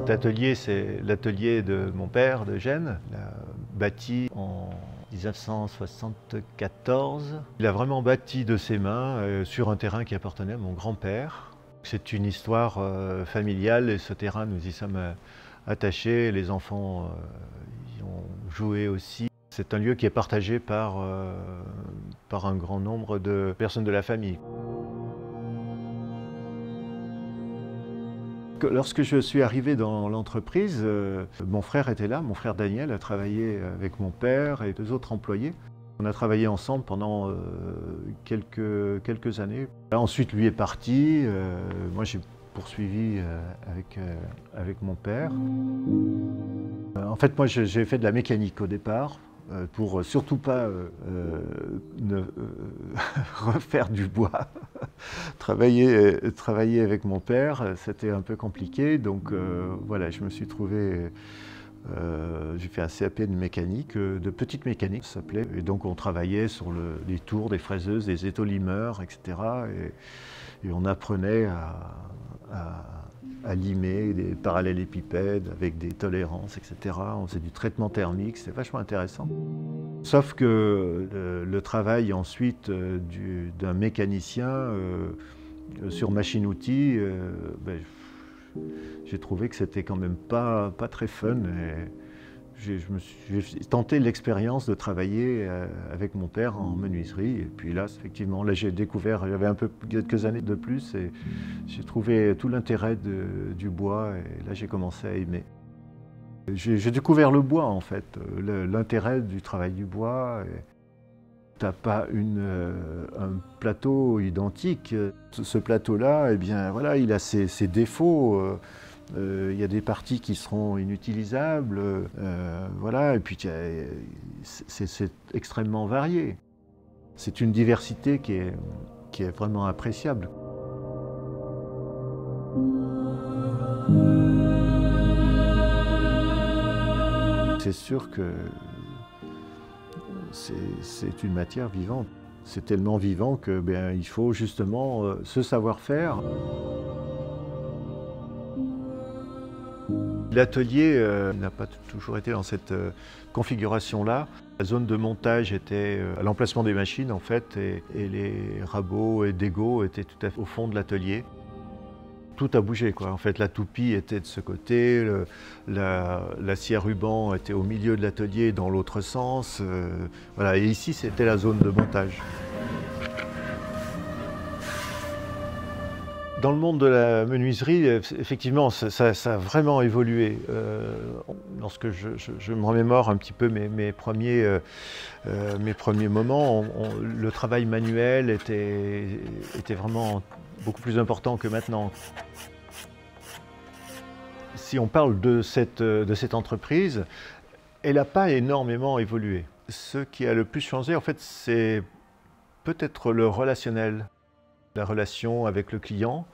Cet atelier, c'est l'atelier de mon père, de Gênes. Il a bâti en 1974. Il a vraiment bâti de ses mains sur un terrain qui appartenait à mon grand-père. C'est une histoire familiale et ce terrain, nous y sommes attachés. Les enfants y ont joué aussi. C'est un lieu qui est partagé par un grand nombre de personnes de la famille. Lorsque je suis arrivé dans l'entreprise, mon frère était là, mon frère Daniel a travaillé avec mon père et deux autres employés. On a travaillé ensemble pendant quelques années. Ensuite, lui est parti, moi j'ai poursuivi avec mon père. En fait, moi j'ai fait de la mécanique au départ, pour surtout pas refaire du bois. Travailler avec mon père, c'était un peu compliqué, donc voilà, je me suis trouvé, j'ai fait un CAP de mécanique, de petite mécanique ça s'appelait, et donc on travaillait sur les tours des fraiseuses, des étaux-limeurs, etc. Et on apprenait à limer des parallélépipèdes avec des tolérances, etc. On faisait du traitement thermique, c'était vachement intéressant. Sauf que le travail ensuite d'un mécanicien sur machine-outil, j'ai trouvé que c'était quand même pas très fun. J'ai tenté l'expérience de travailler avec mon père en menuiserie. Et puis là, effectivement, là j'ai découvert, j'avais quelques années de plus et j'ai trouvé tout l'intérêt du bois et là j'ai commencé à aimer. J'ai découvert le bois en fait, l'intérêt du travail du bois. Tu n'as pas un plateau identique. Ce plateau-là, eh bien voilà, il a ses défauts. Il y a des parties qui seront inutilisables, voilà, et puis c'est extrêmement varié. C'est une diversité qui est vraiment appréciable. C'est sûr que c'est une matière vivante. C'est tellement vivant que il faut justement ce savoir-faire. L'atelier n'a pas toujours été dans cette configuration-là. La zone de montage était à l'emplacement des machines en fait, et les rabots et dégots étaient tout à fait au fond de l'atelier. Tout a bougé quoi. En fait, la toupie était de ce côté, l'acier à ruban était au milieu de l'atelier dans l'autre sens. Voilà. Et ici, c'était la zone de montage. Dans le monde de la menuiserie, effectivement, ça a vraiment évolué. Lorsque je me remémore un petit peu mes premiers moments, le travail manuel était vraiment beaucoup plus important que maintenant. Si on parle de cette entreprise, elle n'a pas énormément évolué. Ce qui a le plus changé, en fait, c'est peut-être le relationnel. La relation avec le client,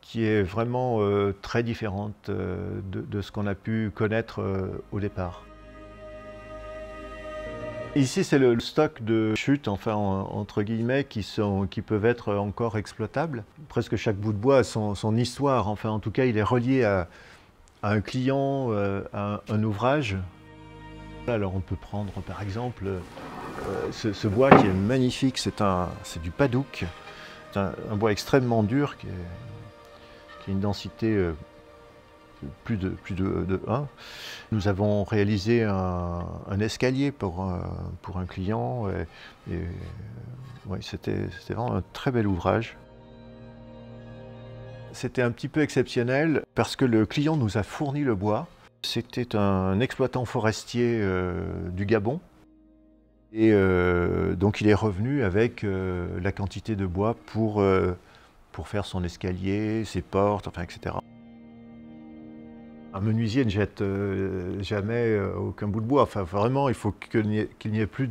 qui est vraiment très différente de ce qu'on a pu connaître au départ. Ici, c'est le stock de chutes, enfin entre guillemets, qui peuvent être encore exploitables. Presque chaque bout de bois a son histoire, enfin en tout cas, il est relié à un client, à un ouvrage. Alors on peut prendre par exemple ce bois qui est magnifique, c'est du padouk. C'est un bois extrêmement dur qui a une densité plus de 1. Nous avons réalisé un escalier pour un client ouais, c'était vraiment un très bel ouvrage. C'était un petit peu exceptionnel parce que le client nous a fourni le bois. C'était un exploitant forestier du Gabon. Et donc il est revenu avec la quantité de bois pour faire son escalier, ses portes, enfin, etc. Un menuisier ne jette jamais aucun bout de bois. Enfin, vraiment, il faut qu'il n'y ait plus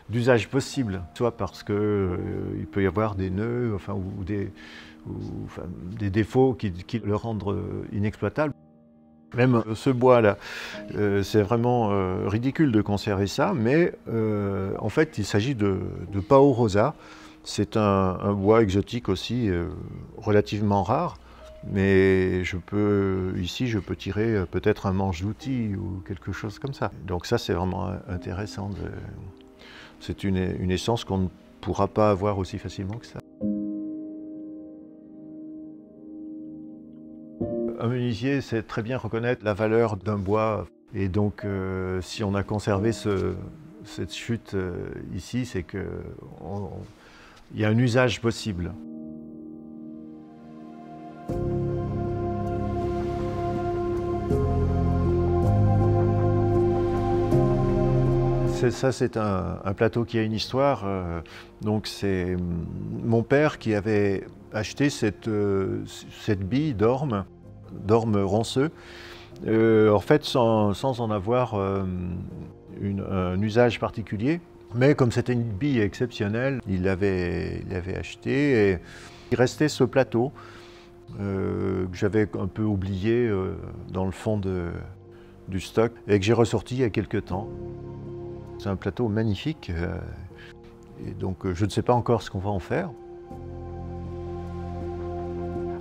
d'usage possible. Soit parce qu'il peut y avoir des nœuds enfin, ou des défauts qui le rendent inexploitable. Même ce bois-là, c'est vraiment ridicule de conserver ça, mais en fait, il s'agit de Pao Rosa. C'est un bois exotique aussi, relativement rare. Mais ici, je peux tirer peut-être un manche d'outil ou quelque chose comme ça. Donc ça, c'est vraiment intéressant. C'est une essence qu'on ne pourra pas avoir aussi facilement que ça. Un menuisier sait très bien reconnaître la valeur d'un bois. Et donc, si on a conservé cette chute ici, c'est qu'il y a un usage possible. Ça, c'est un plateau qui a une histoire. Donc, c'est mon père qui avait acheté cette bille d'orme ronceux, en fait sans en avoir un usage particulier. Mais comme c'était une bille exceptionnelle, il l'avait acheté et il restait ce plateau que j'avais un peu oublié dans le fond du stock et que j'ai ressorti il y a quelques temps. C'est un plateau magnifique et donc je ne sais pas encore ce qu'on va en faire.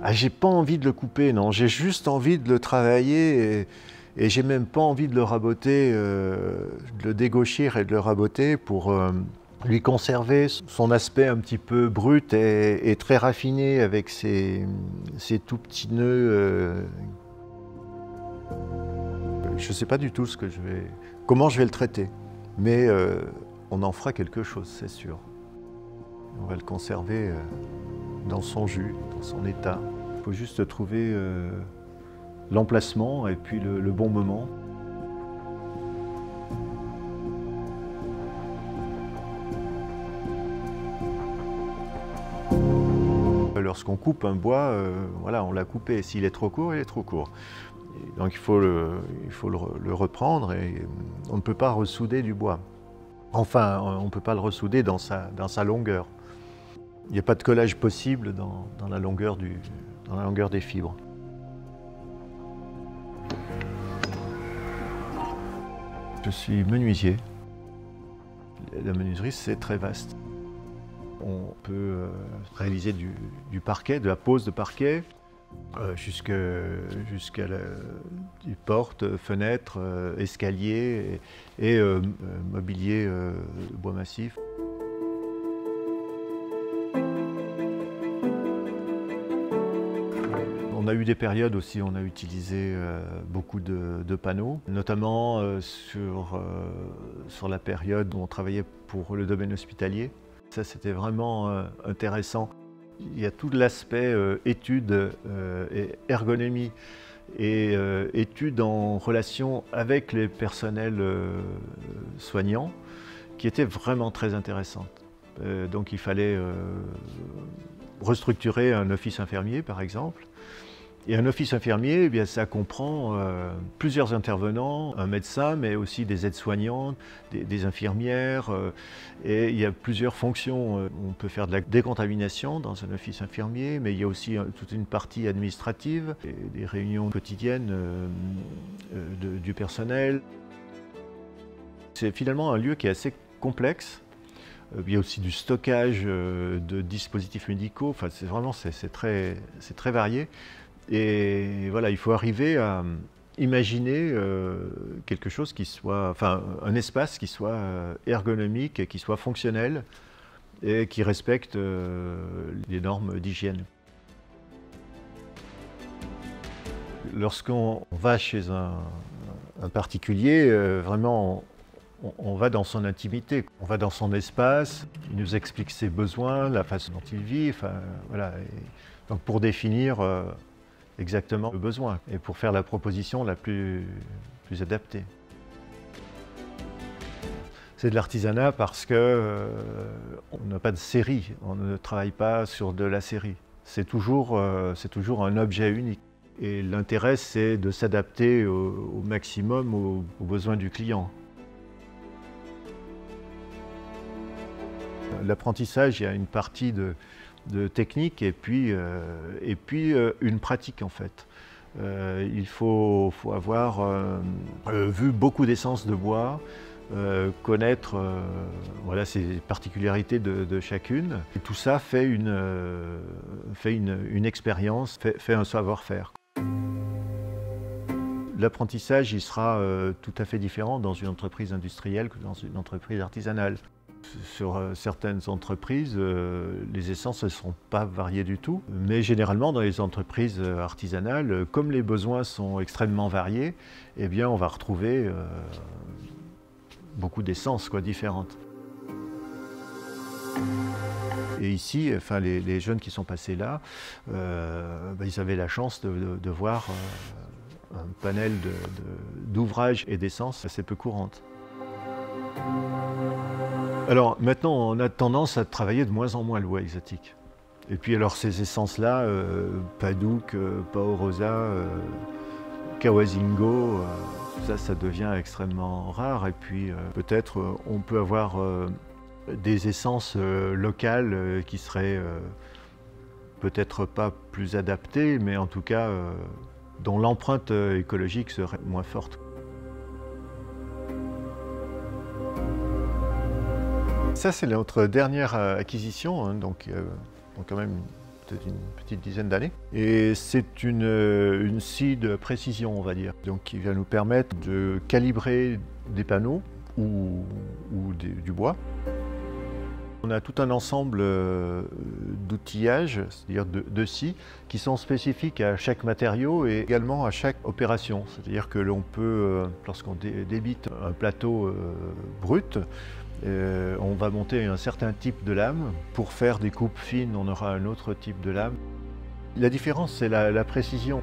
Ah, j'ai pas envie de le couper, non, j'ai juste envie de le travailler et j'ai même pas envie de le raboter, de le dégauchir et de le raboter pour lui conserver son aspect un petit peu brut et très raffiné avec ses tout petits nœuds. Je sais pas du tout comment je vais le traiter, mais on en fera quelque chose, c'est sûr. On va le conserver dans son jus, dans son état. Il faut juste trouver l'emplacement et puis le bon moment. Lorsqu'on coupe un bois, voilà, on l'a coupé. S'il est trop court, il est trop court. Et donc il faut le reprendre et on ne peut pas ressouder du bois. Enfin, on ne peut pas le ressouder dans sa longueur. Il n'y a pas de collage possible dans la longueur des fibres. Je suis menuisier. La menuiserie, c'est très vaste. On peut réaliser du parquet, de la pose de parquet, jusqu'à des portes, fenêtres, escaliers et mobilier bois massif. On a eu des périodes aussi, on a utilisé beaucoup de panneaux, notamment sur la période où on travaillait pour le domaine hospitalier. Ça, c'était vraiment intéressant. Il y a tout l'aspect étude et ergonomie et études en relation avec les personnels soignants qui étaient vraiment très intéressantes. Donc il fallait restructurer un office infirmier, par exemple. Et un office infirmier, eh bien, ça comprend plusieurs intervenants, un médecin, mais aussi des aides-soignantes, des infirmières, et il y a plusieurs fonctions. On peut faire de la décontamination dans un office infirmier, mais il y a aussi toute une partie administrative, des réunions quotidiennes du personnel. C'est finalement un lieu qui est assez complexe. Il y a aussi du stockage de dispositifs médicaux, enfin, c'est très varié. Et voilà, il faut arriver à imaginer quelque chose qui soit, enfin, un espace qui soit ergonomique et qui soit fonctionnel et qui respecte les normes d'hygiène. Lorsqu'on va chez un particulier, vraiment, on va dans son intimité, on va dans son espace, il nous explique ses besoins, la façon dont il vit, enfin, voilà. Et donc pour définir exactement le besoin et pour faire la proposition la plus adaptée. C'est de l'artisanat parce que on n'a pas de série, on ne travaille pas sur de la série. C'est toujours un objet unique. Et l'intérêt, c'est de s'adapter au maximum aux besoins du client. L'apprentissage, il y a une partie de technique et puis une pratique en fait. Il faut avoir vu beaucoup d'essences de bois, connaître voilà, ces particularités de chacune. Et tout ça fait une expérience, fait un savoir-faire. L'apprentissage, il sera tout à fait différent dans une entreprise industrielle que dans une entreprise artisanale. Sur certaines entreprises, les essences ne seront pas variées du tout. Mais généralement, dans les entreprises artisanales, comme les besoins sont extrêmement variés, eh bien, on va retrouver beaucoup d'essences différentes. Et ici, enfin, les jeunes qui sont passés là, ils avaient la chance de voir un panel d'ouvrages et d'essences assez peu courantes. Alors maintenant, on a tendance à travailler de moins en moins le bois exotique. Et puis alors ces essences-là, Padauk, Pao Rosa, Kawazingo, ça devient extrêmement rare. Et puis peut-être on peut avoir des essences locales qui seraient peut-être pas plus adaptées, mais en tout cas dont l'empreinte écologique serait moins forte. Ça, c'est notre dernière acquisition, hein, donc quand même peut-être une petite dizaine d'années. Et c'est une scie de précision, on va dire, donc qui va nous permettre de calibrer des panneaux ou du bois. On a tout un ensemble d'outillages, c'est-à-dire de scies, qui sont spécifiques à chaque matériau et également à chaque opération. C'est-à-dire que l'on peut, lorsqu'on débite un plateau brut, on va monter un certain type de lame. Pour faire des coupes fines, on aura un autre type de lame. La différence, c'est la précision.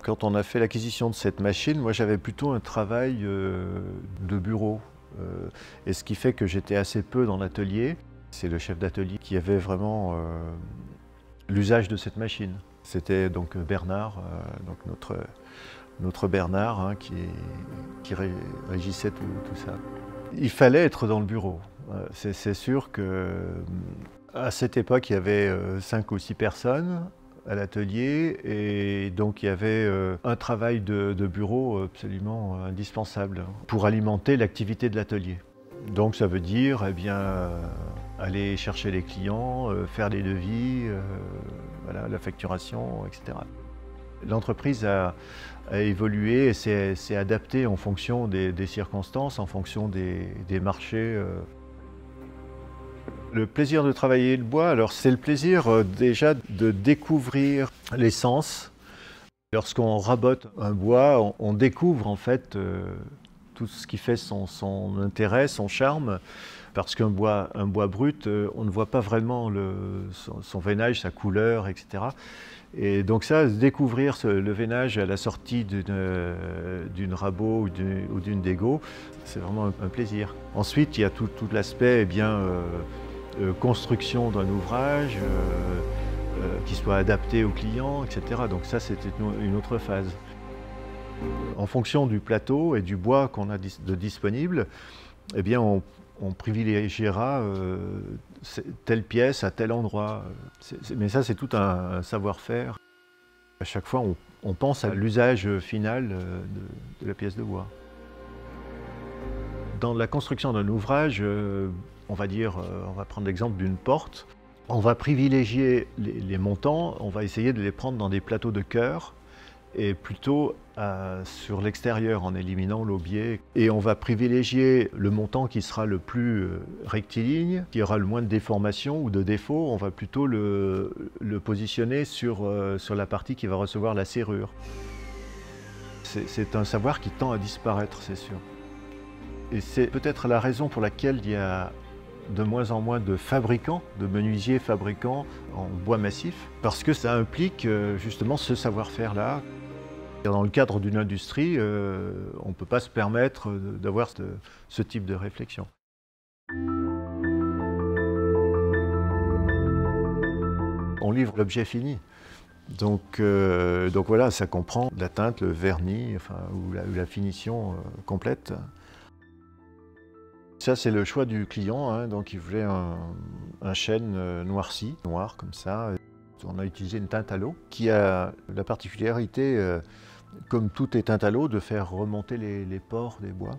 Quand on a fait l'acquisition de cette machine, moi j'avais plutôt un travail de bureau. Et ce qui fait que j'étais assez peu dans l'atelier. C'est le chef d'atelier qui avait vraiment l'usage de cette machine. C'était donc Bernard, donc notre Bernard, hein, qui régissait tout ça. Il fallait être dans le bureau. C'est sûr qu'à cette époque, il y avait 5 ou 6 personnes à l'atelier et donc il y avait un travail de bureau absolument indispensable pour alimenter l'activité de l'atelier. Donc ça veut dire aller chercher les clients, faire les devis, voilà, la facturation, etc. L'entreprise a évolué et s'est adaptée en fonction des circonstances, en fonction des marchés. Le plaisir de travailler le bois, alors c'est le plaisir déjà de découvrir l'essence. Lorsqu'on rabote un bois, on découvre en fait tout ce qui fait son intérêt, son charme. Parce qu'un bois brut, on ne voit pas vraiment son veinage, sa couleur, etc. Et donc ça, découvrir le veinage à la sortie d'une rabot ou d'une dégot, c'est vraiment un plaisir. Ensuite, il y a tout l'aspect construction d'un ouvrage, qui soit adapté au client, etc. Donc ça, c'était une autre phase. En fonction du plateau et du bois qu'on a de disponible, eh bien, on privilégiera telle pièce à tel endroit. Mais ça, c'est tout un savoir-faire. À chaque fois, on pense à l'usage final de la pièce de bois. Dans la construction d'un ouvrage, on va prendre l'exemple d'une porte. On va privilégier les montants, on va essayer de les prendre dans des plateaux de cœur et plutôt sur l'extérieur en éliminant l'aubier. Et on va privilégier le montant qui sera le plus rectiligne, qui aura le moins de déformation ou de défauts. On va plutôt le positionner sur la partie qui va recevoir la serrure. C'est un savoir qui tend à disparaître, c'est sûr. Et c'est peut-être la raison pour laquelle il y a de moins en moins de fabricants, de menuisiers fabricants en bois massif, parce que ça implique justement ce savoir-faire-là. Dans le cadre d'une industrie, on ne peut pas se permettre d'avoir ce type de réflexion. On livre l'objet fini. Donc voilà, ça comprend la teinte, le vernis, ou la finition complète. Ça, c'est le choix du client, hein, donc il voulait un chêne noirci, noir comme ça. On a utilisé une teinte à l'eau qui a la particularité comme tout est teint à l'eau, de faire remonter les pores des bois.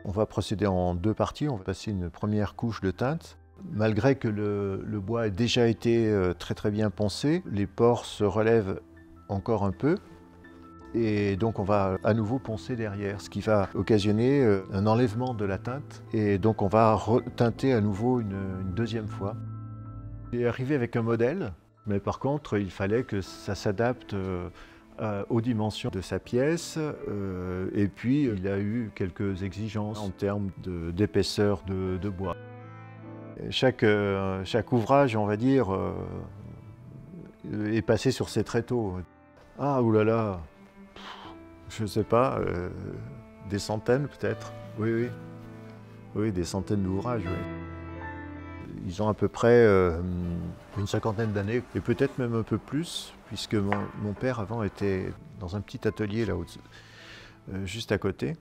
On va procéder en 2 parties. On va passer une première couche de teinte. Malgré que le bois ait déjà été très bien poncé, les pores se relèvent encore un peu. Et donc on va à nouveau poncer derrière, ce qui va occasionner un enlèvement de la teinte. Et donc on va reteinter à nouveau une deuxième fois. J'ai arrivé avec un modèle, mais par contre il fallait que ça s'adapte aux dimensions de sa pièce. Et puis il a eu quelques exigences en termes d'épaisseur de bois. Chaque ouvrage, on va dire, est passé sur ses tréteaux. Ah, oulala, je ne sais pas, des centaines peut-être. Oui, des centaines d'ouvrages, oui. Ils ont à peu près une cinquantaine d'années, et peut-être même un peu plus, puisque mon père avant était dans un petit atelier là-haut, juste à côté.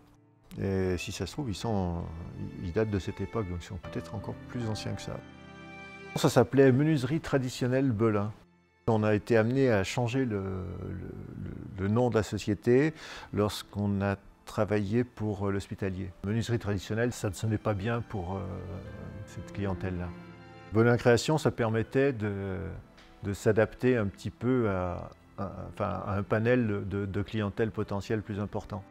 Et si ça se trouve, ils datent de cette époque, donc ils sont peut-être encore plus anciens que ça. Ça s'appelait Menuiserie traditionnelle Belin. On a été amené à changer le nom de la société lorsqu'on a travaillé pour l'hospitalier. Menuiserie traditionnelle, ça ne sonnait pas bien pour cette clientèle-là. Belin Création, ça permettait de s'adapter un petit peu à un panel de clientèle potentielle plus important.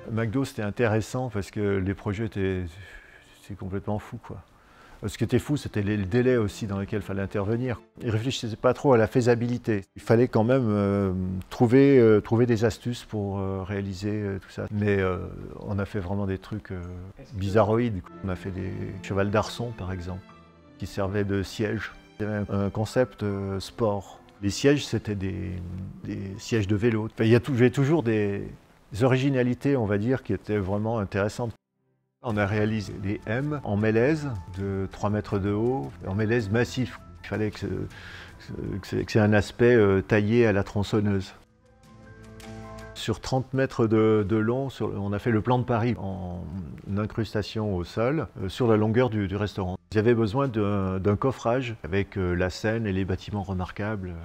McDo, c'était intéressant parce que les projets c'est complètement fou, quoi. Ce qui était fou, c'était les délais aussi dans lesquels il fallait intervenir. Ils ne réfléchissaient pas trop à la faisabilité. Il fallait quand même trouver des astuces pour réaliser tout ça. Mais on a fait vraiment des trucs bizarroïdes. On a fait des chevals d'arçon, par exemple, qui servaient de siège. Il y avait un concept sport. Les sièges, c'était des sièges de vélo. Enfin, il y avait toujours des originalités, on va dire, qui étaient vraiment intéressantes. On a réalisé des M en mélèze de 3 mètres de haut, en mélèze massif. Il fallait que c'est un aspect taillé à la tronçonneuse. Sur 30 mètres de long, on a fait le plan de Paris en incrustation au sol, sur la longueur du restaurant. Il y avait besoin d'un coffrage avec la Seine et les bâtiments remarquables.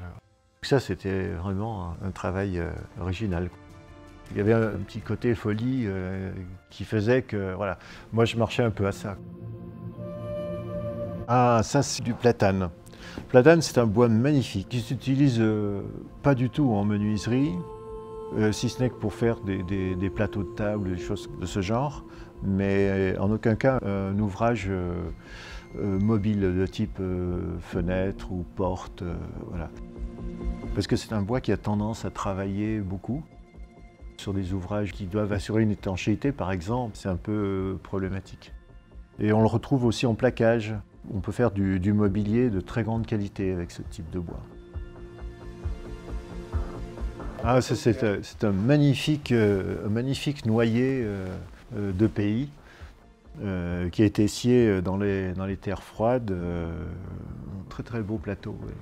Ça, c'était vraiment un travail original. Il y avait un petit côté folie qui faisait que, voilà, moi je marchais un peu à ça. Ah, ça c'est du platane. Le platane, c'est un bois magnifique qui ne s'utilise pas du tout en menuiserie, si ce n'est que pour faire des plateaux de table, des choses de ce genre, mais en aucun cas un ouvrage mobile de type fenêtre ou porte, voilà. Parce que c'est un bois qui a tendance à travailler beaucoup. Sur des ouvrages qui doivent assurer une étanchéité, par exemple, c'est un peu problématique. Et on le retrouve aussi en plaquage. On peut faire du mobilier de très grande qualité avec ce type de bois. Ah, c'est un magnifique noyer de pays qui a été scié dans les terres froides. Un très beau plateau. Oui.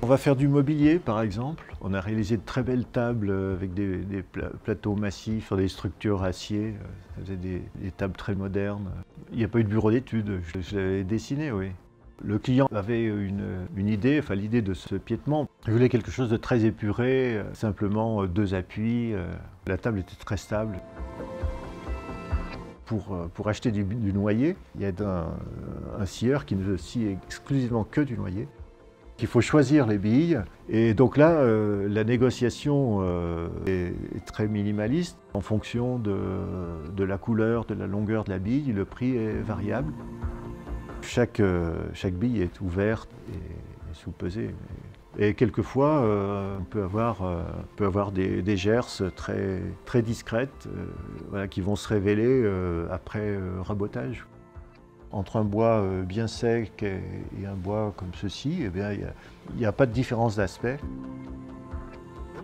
On va faire du mobilier, par exemple. On a réalisé de très belles tables avec des plateaux massifs sur des structures acier. Ça faisait des tables très modernes. Il n'y a pas eu de bureau d'études, je l'avais dessiné, oui. Le client avait une idée, enfin l'idée de ce piétement. Il voulait quelque chose de très épuré, simplement 2 appuis. La table était très stable. Pour acheter du noyer, il y a un scieur qui ne scie exclusivement que du noyer. Il faut choisir les billes, et donc là, la négociation est très minimaliste. En fonction de la couleur, de la longueur de la bille, le prix est variable. Chaque bille est ouverte et sous-pesée. Et quelquefois, on peut avoir des gerces très discrètes voilà, qui vont se révéler après rabotage. Entre un bois bien sec et un bois comme ceci, eh bien, il n'y a pas de différence d'aspect.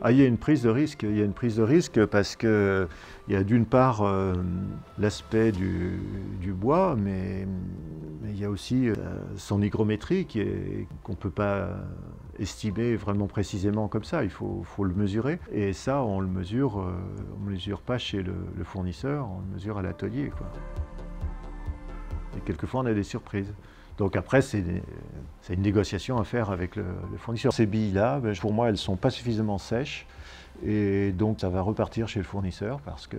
Ah, il y a une prise de risque. Il y a une prise de risque parce qu'il y a d'une part l'aspect du bois, mais il y a aussi son hygrométrie qu'on ne peut pas estimer vraiment précisément comme ça. Il faut le mesurer. Et ça, on le mesure pas chez le fournisseur, on le mesure à l'atelier, quoi. Et quelquefois, on a des surprises. Donc après, c'est une négociation à faire avec le fournisseur. Ces billes-là, pour moi, elles ne sont pas suffisamment sèches. Et donc ça va repartir chez le fournisseur parce que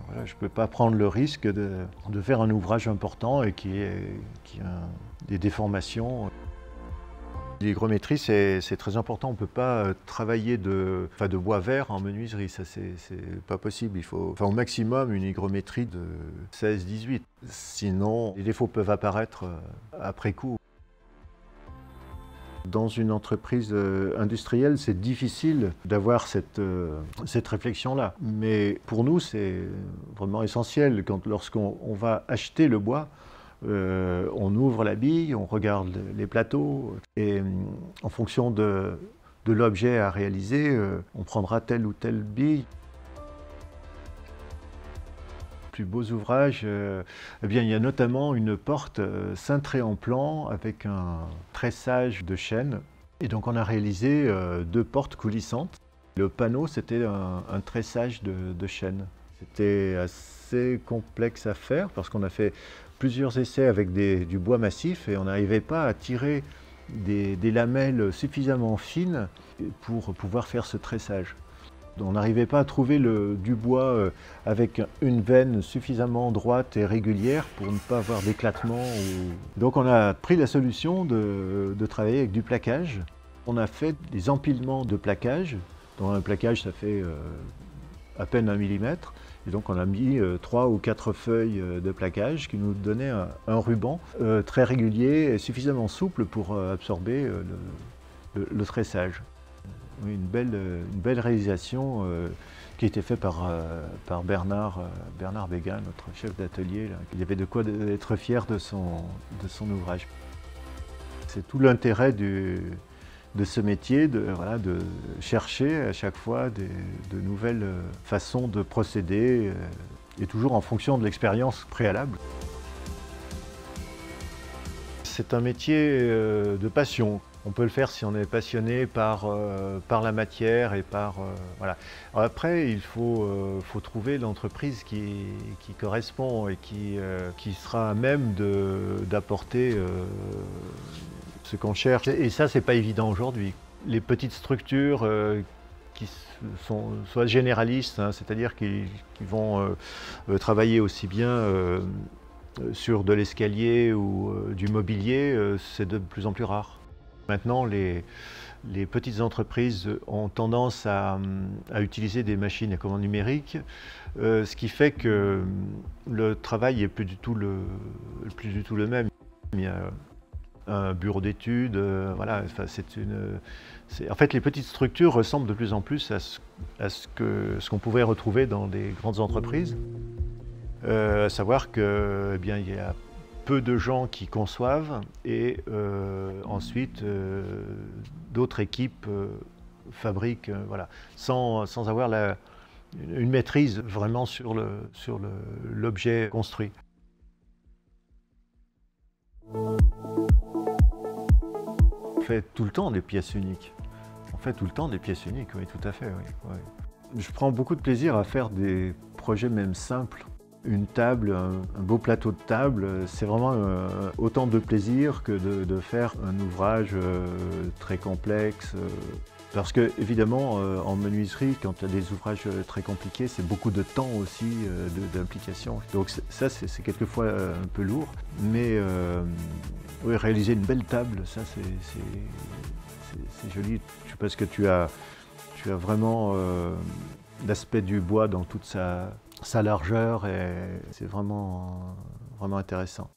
voilà, je ne peux pas prendre le risque de faire un ouvrage important et qui a des déformations. L'hygrométrie, c'est très important. On ne peut pas travailler de bois vert en menuiserie. Ça, c'est pas possible. Il faut au maximum une hygrométrie de 16-18. Sinon, les défauts peuvent apparaître après coup. Dans une entreprise industrielle, c'est difficile d'avoir cette réflexion-là. Mais pour nous, c'est vraiment essentiel. Lorsqu'on va acheter le bois, on ouvre la bille, on regarde les plateaux et en fonction de l'objet à réaliser, on prendra telle ou telle bille. Plus beaux ouvrages, eh bien, il y a notamment une porte cintrée en plan avec un tressage de chêne. Et donc on a réalisé 2 portes coulissantes. Le panneau, c'était un tressage de chêne. C'était assez complexe à faire parce qu'on a fait plusieurs essais avec du bois massif et on n'arrivait pas à tirer des lamelles suffisamment fines pour pouvoir faire ce tressage. On n'arrivait pas à trouver du bois avec une veine suffisamment droite et régulière pour ne pas avoir d'éclatement. Donc on a pris la solution de travailler avec du plaquage. On a fait des empilements de plaquage. Dans un plaquage, ça fait à peine 1 millimètre. Et donc on a mis 3 ou 4 feuilles de plaquage qui nous donnaient un ruban très régulier et suffisamment souple pour absorber le tressage. Oui, une belle réalisation qui a été faite par Bernard Béguin, notre chef d'atelier. Il y avait de quoi être fier de son ouvrage. C'est tout l'intérêt de ce métier, de chercher à chaque fois de nouvelles façons de procéder, et toujours en fonction de l'expérience préalable. C'est un métier de passion. On peut le faire si on est passionné par la matière et voilà. Alors après, il faut trouver l'entreprise qui correspond et qui sera à même d'apporter ce qu'on cherche. Et ça, c'est pas évident aujourd'hui. Les petites structures qui sont soit généralistes, hein, c'est-à-dire qui vont travailler aussi bien sur de l'escalier ou du mobilier, c'est de plus en plus rare. Maintenant, les petites entreprises ont tendance à utiliser des machines à commande numérique, ce qui fait que le travail n'est plus du tout le même. Il y a un bureau d'études, voilà. Enfin, en fait, les petites structures ressemblent de plus en plus à ce qu'on pouvait retrouver dans des grandes entreprises. À savoir que, eh bien, il y a peu de gens qui conçoivent et ensuite d'autres équipes fabriquent, voilà, sans avoir une maîtrise vraiment sur l'objet construit. On fait tout le temps des pièces uniques. On fait tout le temps des pièces uniques, oui, tout à fait. Oui, oui. Je prends beaucoup de plaisir à faire des projets même simples. Une table, un beau plateau de table, c'est vraiment autant de plaisir que de faire un ouvrage très complexe. Parce que, évidemment, en menuiserie, quand tu as des ouvrages très compliqués, c'est beaucoup de temps aussi d'implication. Donc ça, c'est quelquefois un peu lourd. Mais oui, réaliser une belle table, ça, c'est joli. Parce que tu as vraiment l'aspect du bois dans toute sa largeur et c'est vraiment intéressant.